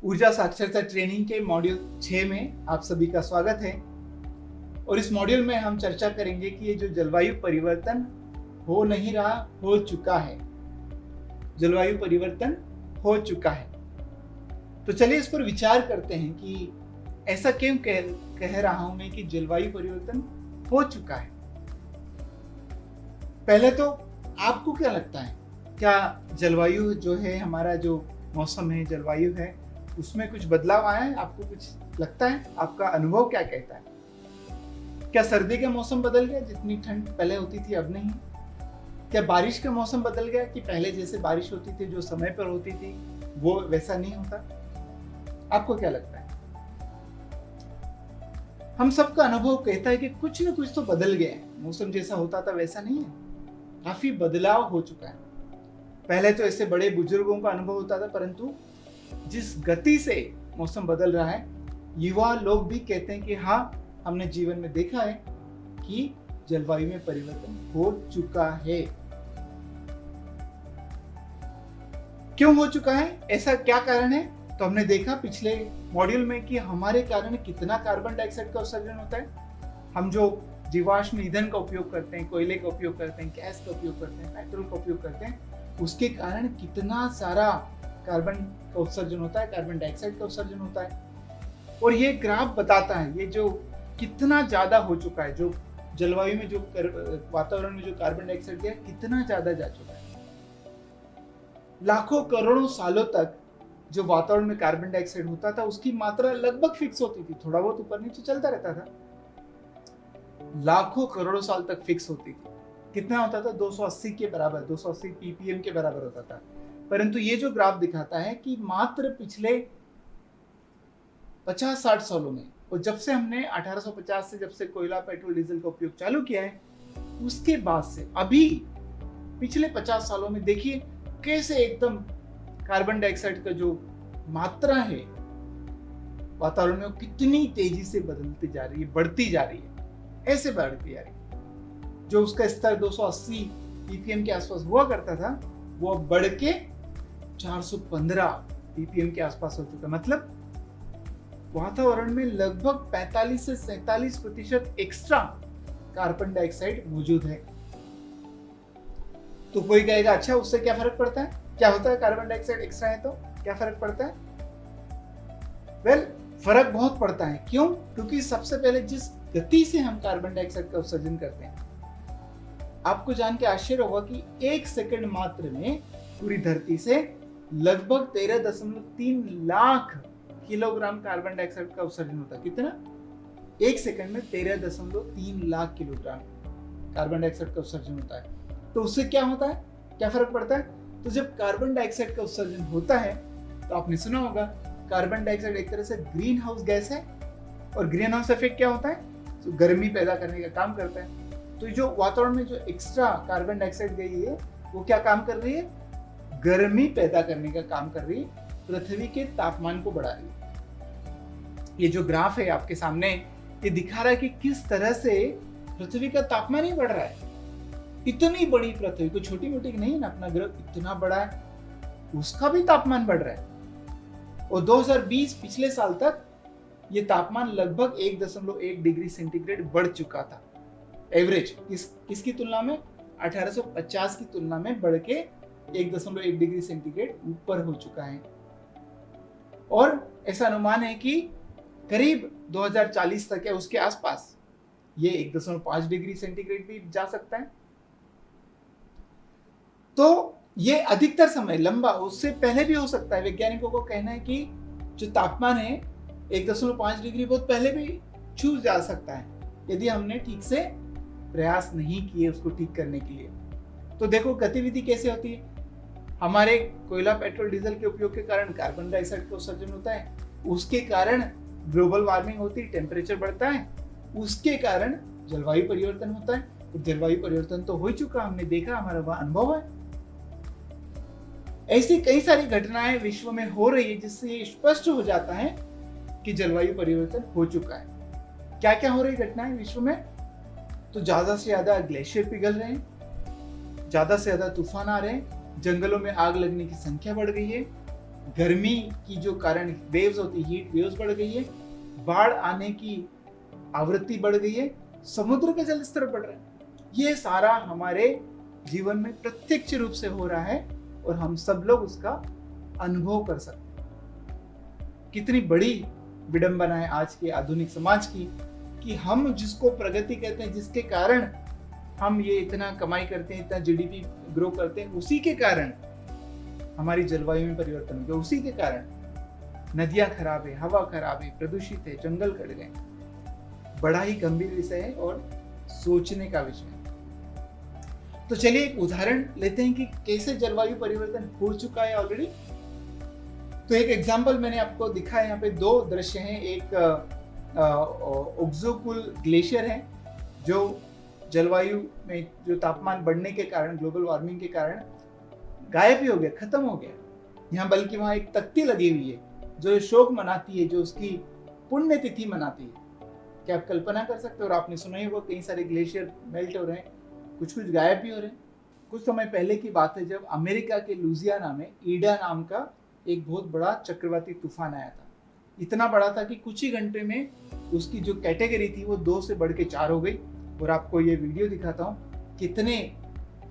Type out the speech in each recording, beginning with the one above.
ऊर्जा साक्षरता ट्रेनिंग के मॉड्यूल 6 में आप सभी का स्वागत है। और इस मॉड्यूल में हम चर्चा करेंगे कि ये जो जलवायु परिवर्तन हो नहीं रहा, हो चुका है। जलवायु परिवर्तन हो चुका है। तो चलिए इस पर विचार करते हैं कि ऐसा क्यों कह रहा हूं मैं कि जलवायु परिवर्तन हो चुका है। पहले तो आपको क्या लगता है, क्या जलवायु जो है, हमारा जो मौसम है, जलवायु है, उसमें कुछ बदलाव आया है? आपको कुछ लगता है? आपका अनुभव क्या कहता है? क्या सर्दी का मौसम बदल गया? जितनी ठंड पहले होती थी अब नहीं? क्या बारिश का मौसम बदल गया कि पहले जैसे बारिश होती थी, जो समय पर होती थी, वो वैसा नहीं होता? आपको क्या लगता है? हम सबका अनुभव कहता है कि कुछ न कुछ तो बदल गया है। मौसम जैसा होता था वैसा नहीं है, काफी बदलाव हो चुका है। पहले तो ऐसे बड़े बुजुर्गों का अनुभव होता था, परंतु जिस गति से मौसम बदल रहा है, युवा लोग भी कहते हैं कि हाँ, हमने जीवन में देखा है कि जलवायु में परिवर्तन हो चुका है। क्यों हो चुका है? ऐसा क्या कारण है? तो हमने देखा पिछले मॉड्यूल में कि हमारे कारण कितना कार्बन डाइऑक्साइड का उत्सर्जन होता है। हम जो जीवाश्म ईंधन का उपयोग करते हैं, कोयले का उपयोग करते हैं, गैस का उपयोग करते हैं, पेट्रोल का उपयोग करते हैं, उसके कारण कितना सारा कार्बन का उत्सर्जन होता है, कार्बन डाइऑक्साइड का उत्सर्जन होता है। और ये ग्राफ बताता है ये जो कितना ज्यादा हो चुका है, जो जलवायु में, जो वातावरण में जो कार्बन डाइऑक्साइड है, कितना ज्यादा जा चुका है। लाखों करोड़ों सालों तक जो वातावरण में कार्बन डाइऑक्साइड होता था, उसकी मात्रा लगभग फिक्स होती थी, थोड़ा बहुत ऊपर नीचे चलता रहता था। लाखों करोड़ों साल तक फिक्स होती थी। कितना होता था? 280 के बराबर, 280 ppm के बराबर होता था। परंतु ये जो ग्राफ दिखाता है कि मात्र पिछले 50-60 सालों में, और जब से हमने 1850 से, जब से कोयला, पेट्रोल, डीजल का उपयोग चालू किया है, उसके बाद से अभी पिछले 50 सालों में देखिए कैसे एकदम कार्बन डाइऑक्साइड का जो मात्रा है वातावरण में, वो कितनी तेजी से बदलती जा रही है, बढ़ती जा रही है, ऐसे बढ़ती जा रही है। जो उसका स्तर 280 ppm के आसपास हुआ करता था, वो अब बढ़ के 415 ppm के आसपास हो चुका। मतलब वातावरण में लगभग 45 से 47% एक्स्ट्रा कार्बन डाइऑक्साइड मौजूद है। तो कोई कहेगा अच्छा, उससे क्या फर्क पड़ता है? क्या होता है कार्बन डाइऑक्साइड एक्स्ट्रा है तो क्या फर्क पड़ता है? फर्क बहुत पड़ता है। क्यों? क्योंकि सबसे पहले जिस गति से हम कार्बन डाइऑक्साइड का उत्सर्जन करते हैं, आपको जान के आश्चर्य होगा कि 1 सेकंड मात्र में पूरी धरती से लगभग 13.3 लाख किलोग्राम कार्बन डाइऑक्साइड का उत्सर्जन होता है। कितना? 1 सेकंड में 13.3 लाख किलोग्राम कार्बन डाइऑक्साइड का उत्सर्जन होता है। तो उससे क्या होता है, क्या फर्क पड़ता है? तो जब कार्बन डाइऑक्साइड का उत्सर्जन होता है, तो आपने सुना होगा कार्बन डाइऑक्साइड एक तरह से ग्रीन हाउस गैस है, और ग्रीन हाउस इफेक्ट क्या होता है? तो गर्मी पैदा करने का काम करता है। तो जो वातावरण में जो एक्स्ट्रा कार्बन डाइऑक्साइड गई है, वो क्या काम कर रही है? गर्मी पैदा करने का काम कर रही है, पृथ्वी के तापमान को बढ़ा रही है। ये जो ग्राफ है आपके सामने, ये दिखा रहा है कि किस तरह से पृथ्वी का तापमान ही बढ़ रहा है। इतनी बड़ी पृथ्वी, कोई छोटी मोटी नहीं है ना, अपना ग्रह इतना बड़ा है, उसका भी तापमान बढ़ रहा है। और 2020 पिछले साल तक ये तापमान लगभग 1.1 डिग्री सेंटीग्रेड बढ़ चुका था। एवरेज किसकी तुलना में? 1850 की तुलना में बढ़ के 1.1 डिग्री सेंटीग्रेड ऊपर हो चुका है। और ऐसा अनुमान है कि करीब 2040 तक या उसके आसपास ये 1.5 डिग्री सेंटीग्रेड भी जा सकता है। तो ये अधिकतर समय लंबा, उससे पहले भी हो सकता है। वैज्ञानिकों को कहना है कि जो तापमान है 1.5 डिग्री बहुत पहले भी छू जा सकता है, यदि हमने ठीक से प्रयास नहीं किए उसको ठीक करने के लिए। तो देखो गतिविधि कैसे होती है। हमारे कोयला, पेट्रोल, डीजल के उपयोग के कारण कार्बन डाइऑक्साइड का उत्सर्जन होता है, उसके कारण ग्लोबल वार्मिंग होती है, टेम्परेचर बढ़ता है, उसके कारण जलवायु परिवर्तन होता है। तो जलवायु परिवर्तन तो हो चुका, हमने देखा, हमारा वह अनुभव है। ऐसी कई सारी घटनाएं विश्व में हो रही है जिससे ये स्पष्ट हो जाता है कि जलवायु परिवर्तन हो चुका है। क्या क्या हो रही घटनाएं विश्व में? तो ज्यादा से ज्यादा ग्लेशियर पिघल रहे हैं, ज्यादा से ज्यादा तूफान आ रहे हैं, जंगलों में आग लगने की संख्या बढ़ गई है, गर्मी की जो कारण वेव्स होती है, हीट वेव्स बढ़ गई है, बाढ़ आने की आवृत्ति बढ़ गई है, समुद्र का जल स्तर बढ़ रहा है। ये सारा हमारे जीवन में प्रत्यक्ष रूप से हो रहा है और हम सब लोग उसका अनुभव कर सकते हैं। कितनी बड़ी विडंबना है आज के आधुनिक समाज की कि हम जिसको प्रगति कहते हैं, जिसके कारण हम ये इतना कमाई करते हैं, इतना जीडीपी ग्रो करते हैं, उसी के कारण हमारी जलवायु में परिवर्तन हो गया। उसी के कारण नदियां खराब है, हवा खराब है, प्रदूषित है, जंगल कट गए। बड़ा ही गंभीर विषय है और सोचने का विषय है। तो चलिए एक उदाहरण लेते हैं कि कैसे जलवायु परिवर्तन हो चुका है ऑलरेडी। तो एक एग्जांपल मैंने आपको दिखा है, यहाँ पे दो दृश्य हैं। एक ओक्सोकुल ग्लेशियर है जो जलवायु में जो तापमान बढ़ने के कारण, ग्लोबल वार्मिंग के कारण गायब ही हो गया, खत्म हो गया। यहाँ बल्कि वहां एक तख्ती लगी हुई है जो शोक मनाती है, जो उसकी पुण्यतिथि मनाती है। क्या आप कल्पना कर सकते हो? और आपने सुना ही होगा कई सारे ग्लेशियर मेल्ट हो रहे हैं, कुछ कुछ गायब भी हो रहे हैं। कुछ समय पहले की बात है जब अमेरिका के लुजियाना में ईडा नाम का एक बहुत बड़ा चक्रवाती तूफान आया था। इतना बड़ा था कि कुछ ही घंटे में उसकी जो कैटेगरी थी वो 2 से बढ़ के 4 हो गई। और आपको ये वीडियो दिखाता हूँ कितने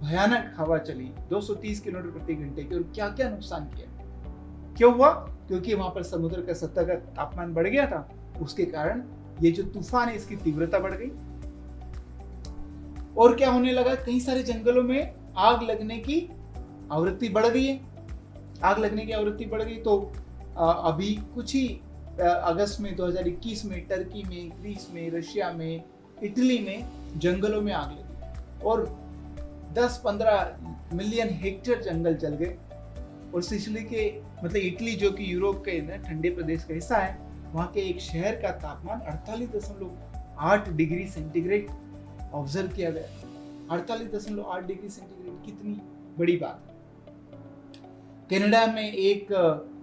भयानक हवा चली, 230 किलोमीटर प्रति घंटे की, और क्या क्या नुकसान किया। क्यों हुआ? क्योंकि वहां पर समुद्र का सतह का तापमान बढ़ गया था। उसके कारण ये जो तूफान है इसकी तीव्रता बढ़ गई। और क्या होने लगा, कई सारे जंगलों में आग लगने की आवृत्ति बढ़ गई है। आग लगने की आवृत्ति बढ़ गई तो अभी कुछ ही अगस्त में 2021 में टर्की में, ग्रीस में, रशिया में, इटली में जंगलों में आग लगी और 10-15 मिलियन हेक्टेयर जंगल जल गए। और सिसिली के, मतलब इटली जो कि यूरोप के ठंडे प्रदेश का हिस्सा है, वहाँ के एक शहर का तापमान 48.8 डिग्री सेंटीग्रेड ऑब्जर्व किया गया। 48.8 डिग्री सेंटीग्रेड कितनी बड़ी बात है। कनाडा में एक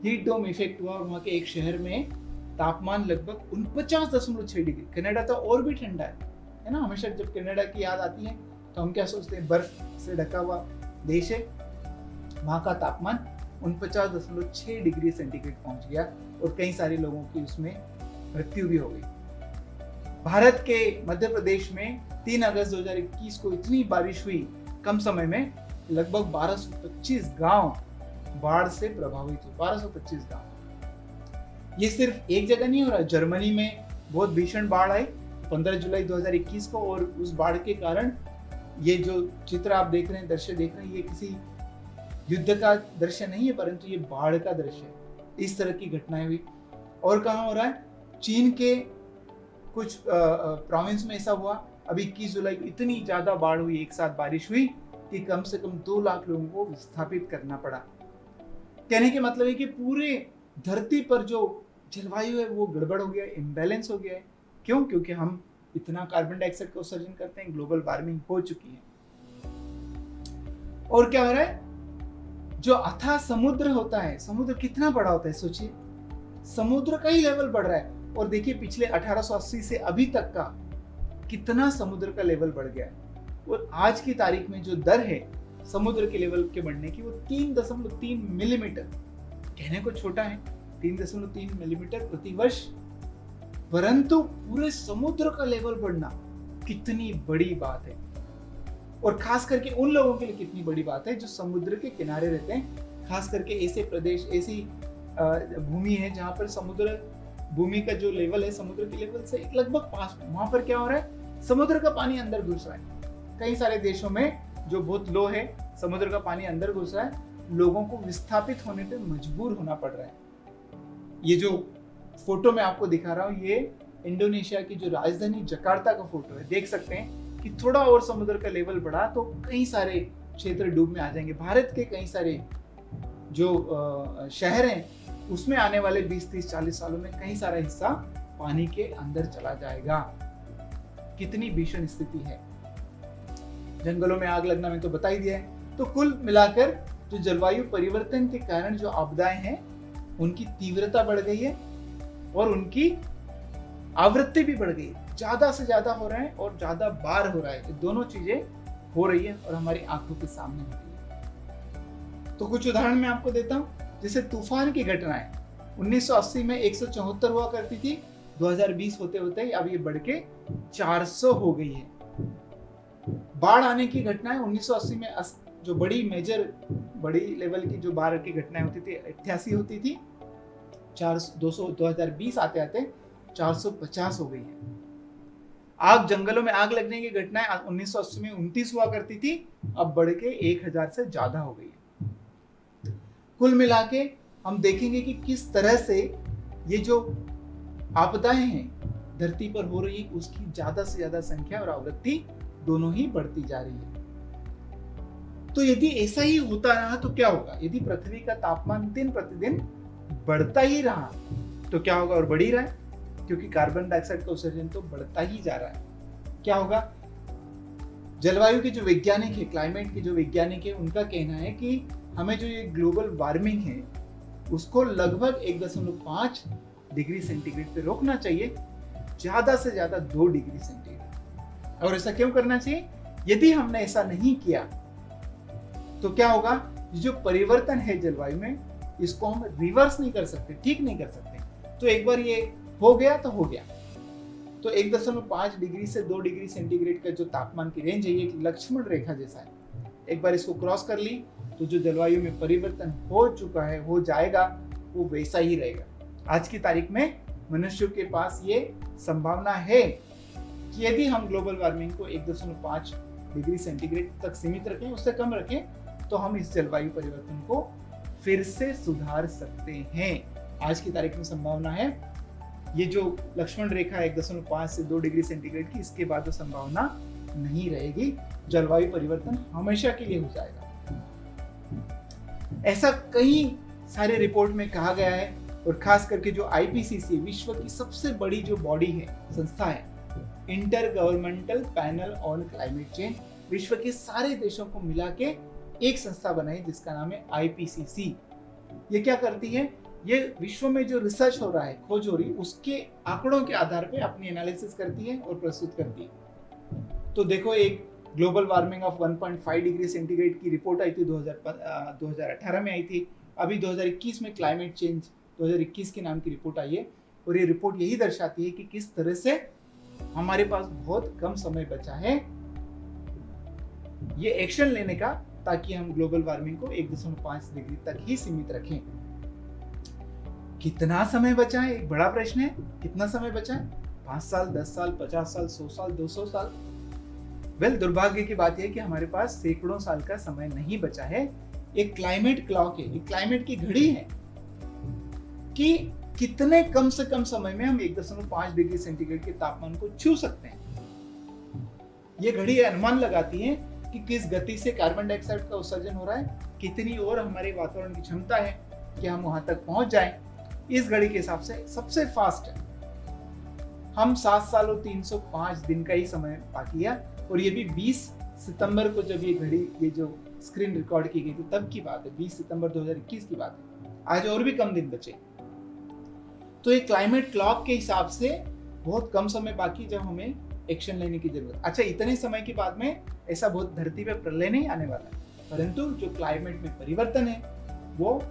हीट डोम इफेक्ट हुआ और वहाँ के एक शहर में तापमान लगभग 49.6 डिग्री। कनाडा तो और भी ठंडा है ना। हमेशा जब कनाडा की याद आती है तो हम क्या सोचते हैं, बर्फ से ढका हुआ देश है। वहाँ का तापमान 49.6 डिग्री सेंटीग्रेड पहुंच गया और कई सारे लोगों की उसमें मृत्यु भी हो गई। भारत के मध्य प्रदेश में 3 अगस्त 2021 को इतनी बारिश हुई कम समय में, लगभग 1225 गांव बाढ़ से प्रभावित हुए। 1225 गांव। ये सिर्फ एक जगह नहीं हो रहा। जर्मनी में बहुत भीषण बाढ़ आई 15 जुलाई 2021 को, और उस बाढ़ के कारण ये जो चित्र आप देख रहे हैं, दृश्य देख रहे हैं, ये किसी युद्ध का दृश्य नहीं है, परंतु ये बाढ़ का दृश्य है। इस तरह की घटनाएं हुई। और कहाँ हो रहा है? चीन के कुछ प्रोविंस में ऐसा हुआ। अभी 21 जुलाई इतनी ज्यादा बाढ़ हुई, एक साथ बारिश हुई कि कम से कम 2 लाख लोगों को विस्थापित करना पड़ा। कहने के मतलब है कि पूरे धरती पर जो जलवायु है वो गड़बड़ हो गया, इम्बैलेंस हो गया है। क्यों? क्योंकि हम इतना कार्बन डाइऑक्साइड का उत्सर्जन करते हैं, ग्लोबल वार्मिंग हो चुकी है। और क्या हो रहा है? जो अथाह समुद्र होता है, समुद्र कितना बड़ा होता है सोचिए, समुद्र का ही लेवल बढ़ रहा है। और देखिए पिछले 1880 से अभी तक का कितना समुद्र का लेवल बढ़ गया है। और आज की तारीख में जो दर है समुद्र के लेवल के बढ़ने की, वो 3.3 मिलीमीटर। कहने को छोटा है, 3.3 मिलीमीटर प्रति वर्ष, परंतु पूरे समुद्र का लेवल बढ़ना कितनी बड़ी बात है। और खास करके उन लोगों के लिए कितनी बड़ी बात है जो समुद्र के किनारे रहते हैं। खास करके ऐसे प्रदेश, ऐसी भूमि है जहां पर समुद्र भूमि का जो लेवल है समुद्र के लेवल से लगभग पास में, वहां पर क्या हो रहा है? समुद्र का पानी अंदर घुस रहा है। कई सारे देशों में जो बहुत लो है, समुद्र का पानी अंदर घुस रहा है, लोगों को विस्थापित होने पे मजबूर होना पड़ रहा है। ये जो फोटो मैं आपको दिखा रहा हूँ, ये इंडोनेशिया की जो राजधानी जकार्ता का फोटो है। देख सकते हैं कि थोड़ा और समुद्र का लेवल बढ़ा तो कई सारे क्षेत्र डूब में आ जाएंगे। भारत के कई सारे जो शहर हैं उसमें आने वाले 20, 30, 40 सालों में कई सारा हिस्सा पानी के अंदर चला जाएगा। कितनी भीषण स्थिति है। जंगलों में आग लगना मैं तो बता ही दिया है। तो कुल मिलाकर जो जलवायु परिवर्तन के कारण जो आपदाएं हैं उनकी तीव्रता बढ़ गई है और उनकी आवृत्ति भी बढ़ गई है। ज्यादा से ज्यादा हो रहा है और ज्यादा बार हो रहा है। दोनों चीजें हो रही है और हमारी आंखों के सामने होती है। तो कुछ उदाहरण मैं आपको देता हूं। जैसे तूफान की घटनाएं 1980 में 174 हुआ करती थी, 2020 होते होते ही अब ये बढ़ के 400 हो गई है। बाढ़ आने की घटनाएं 1980 में जो बड़ी लेवल की जो बाढ़ की घटनाएं होती थी 88 होती थी, 2020 आते आते 450 हो गई है। आग जंगलों में आग लगने की घटनाएं 1980 में 29 हुआ करती थी, अब बढ़ के 1000 से ज्यादा हो गई है। कुल मिला के हम देखेंगे कि किस तरह से ये जो आपदाएं हैं धरती पर हो रही उसकी ज्यादा से ज्यादा संख्या और आवृत्ति दोनों ही बढ़ती जा रही है। तो यदि ऐसा ही होता रहा तो क्या होगा? यदि पृथ्वी का तापमान दिन प्रतिदिन बढ़ता ही रहा तो क्या होगा? और बढ़ ही रहा है, क्योंकि कार्बन डाइऑक्साइड का उत्सर्जन तो बढ़ता ही जा रहा है। क्या होगा? जलवायु के जो वैज्ञानिक है, क्लाइमेट के जो वैज्ञानिक है, उनका कहना है कि हमें जो ये ग्लोबल वार्मिंग है उसको लगभग 1.5 डिग्री सेंटीग्रेड पे रोकना चाहिए, ज्यादा से ज्यादा 2 डिग्री सेंटीग्रेड। और ऐसा क्यों करना चाहिए? यदि हमने ऐसा नहीं किया तो क्या होगा? जो परिवर्तन है जलवायु में इसको हम रिवर्स नहीं कर सकते, ठीक नहीं कर सकते। तो एक बार ये हो गया तो हो गया। तो 1.5 डिग्री से 2 डिग्री सेंटीग्रेड का जो तापमान की रेंज है ये एक लक्ष्मण रेखा जैसा है। एक बार इसको क्रॉस कर ली तो जो जलवायु में परिवर्तन हो चुका है, हो जाएगा, वो वैसा ही रहेगा। आज की तारीख में मनुष्य के पास ये संभावना है कि यदि हम ग्लोबल वार्मिंग को 1.5 डिग्री सेंटीग्रेड तक सीमित रखें, उससे कम रखें, तो हम इस जलवायु परिवर्तन को फिर से सुधार सकते हैं। आज की तारीख में संभावना है। ये जो लक्ष्मण रेखा है 1.5 से 2 डिग्री सेंटीग्रेड की, इसके बाद तो संभावना नहीं रहेगी, जलवायु परिवर्तन हमेशा के लिए हो जाएगा। ऐसा कई सारे रिपोर्ट में कहा गया है, और खास करके जो आईपीसीसी विश्व की सबसे बड़ी जो बॉडी है, संस्था है, inter governmental panel on climate change, विश्व के सारे देशों को मिला के एक संस्था बनाई जिसका नाम है आईपीसीसी। ये क्या करती है? ये विश्व में जो रिसर्च हो रहा है, खोज हो रही, उसके आंकड़ों के आधार पे अपनी एनालिसिस करती है और प्रस्तुत करती है। तो देखो, एक global warming of 1.5 degree centigrade की रिपोर्ट आई थी 2018 में आई थी। अभी 2021 में क्लाइमेट चेंज 2021 के नाम की रिपोर्ट आई है, और ये रिपोर्ट यही दर्शाती है कि किस तरह से हमारे पास बहुत कम समय बचा है ये एक्शन लेने का, ताकि हम ग्लोबल वार्मिंग को 1.5 डिग्री तक ही सीमित रखें। कितना समय बचा है? एक बड़ा प्रश्न है। कितना समय बचा है? 5 साल, 10 साल, 50 साल, 100 साल, 200 साल? दुर्भाग्य की बात है कि हमारे पास सैकड़ों साल का समय नहीं बचा है। एक क्लाइमेट क्लॉक है, एक क्लाइमेट की घड़ी है कि कितने कम से कम समय में हम 1.5 डिग्री सेंटीग्रेड के तापमान को छू सकते हैं। ये घड़ी अनुमान लगाती है कि किस गति से कार्बन डाइऑक्साइड का उत्सर्जन हो रहा है, कितनी और हमारे वातावरण की क्षमता है कि हम वहां तक पहुंच जाएं। इस घड़ी के हिसाब से सबसे फास्ट है। हम 7 साल और 305 दिन का ही समय बाकी है, और ये भी 20 सितंबर को जब ये जो स्क्रीन रिकॉर्ड की गई थी तब की बात है, 20 सितंबर 2021 की बात है। आज और भी कम दिन बचे। तो ये क्लाइमेट क्लॉक के हिसाब से बहुत कम समय बाकी जब हमें एक्शन लेने की जरूरत। अच्छा, इतने समय के बाद में ऐसा बहुत धरती पे प्रलय नहीं आने वाला है, परंतु जो क्लाइमेट में परिवर्तन है वो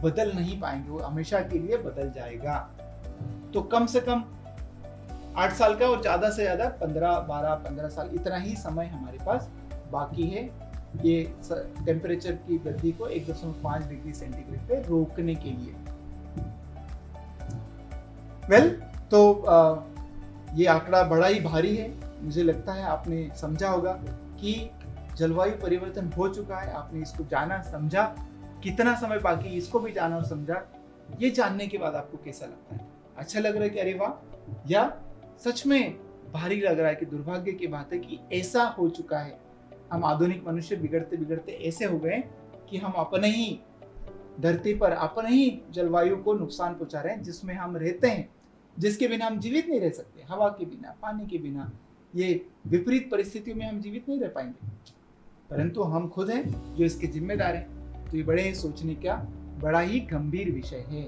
बदल नहीं पाएंगे, वो हमेशा के लिए बदल जाएगा। तो कम से कम 8 साल का और ज्यादा से ज्यादा 15 साल, इतना ही समय हमारे पास बाकी है ये टेम्परेचर की वृद्धि को 1.5 डिग्री सेंटीग्रेड पे रोकने के लिए। तो ये आंकड़ा बड़ा ही भारी है। मुझे लगता है आपने समझा होगा कि जलवायु परिवर्तन हो चुका है। आपने इसको जाना, समझा, कितना समय बाकी इसको भी जाना और समझा। ये जानने के बाद आपको कैसा लगता है? अच्छा लग रहा है कि अरे वाह, या सच में भारी लग रहा है कि दुर्भाग्य की बात है कि ऐसा हो चुका है? हम आधुनिक मनुष्य बिगड़ते बिगड़ते ऐसे हो गए कि हम अपने ही धरती पर अपने ही जलवायु को नुकसान पहुंचा रहे हैं, जिसमें हम रहते हैं, जिसके बिना हम जीवित नहीं रह सकते। हवा के बिना, पानी के बिना, ये विपरीत परिस्थितियों में हम जीवित नहीं रह पाएंगे, परंतु हम खुद हैं जो इसके जिम्मेदार हैं। तो ये बड़े सोचने का बड़ा ही गंभीर विषय है।